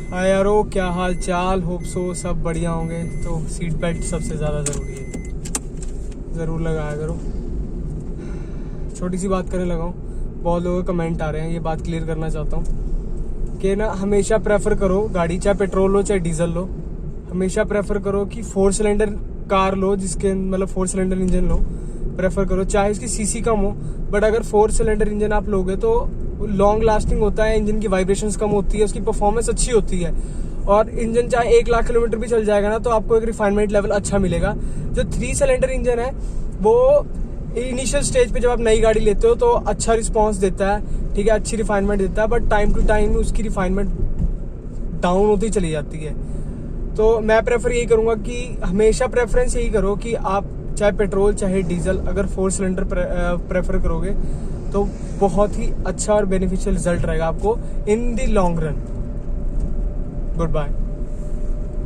हाय यारो, क्या हाल चाल, होप सो सब बढ़िया होंगे। तो सीट बेल्ट सबसे ज़्यादा ज़रूरी है, ज़रूर लगाया करो। छोटी सी बात करने लगा हूँ, बहुत लोगों के कमेंट आ रहे हैं, ये बात क्लियर करना चाहता हूँ कि ना हमेशा प्रेफर करो गाड़ी, चाहे पेट्रोल लो चाहे डीजल लो, हमेशा प्रेफर करो कि 4 सिलेंडर कार लो, जिसके मतलब 4 सिलेंडर इंजन लो, प्रेफर करो। चाहे इसकी सीसी कम हो, बट अगर 4 सिलेंडर इंजन आप लोगे तो लॉन्ग लास्टिंग होता है, इंजन की वाइब्रेशंस कम होती है, उसकी परफॉर्मेंस अच्छी होती है। और इंजन चाहे 1 लाख किलोमीटर भी चल जाएगा ना, तो आपको एक रिफाइनमेंट लेवल अच्छा मिलेगा। जो 3 सिलेंडर इंजन है वो इनिशियल स्टेज पे जब आप नई गाड़ी लेते हो तो अच्छा रिस्पांस देता है, ठीक है, अच्छी रिफाइनमेंट देता है, बट टाइम टू टाइम उसकी रिफाइनमेंट डाउन होती चली जाती है। तो मैं प्रेफर यही करूंगा कि हमेशा प्रेफरेंस यही करो कि आप चाहे पेट्रोल चाहे डीजल, अगर 4 सिलेंडर प्रेफर करोगे तो बहुत ही अच्छा और बेनिफिशियल रिजल्ट रहेगा आपको in the long run. Good bye.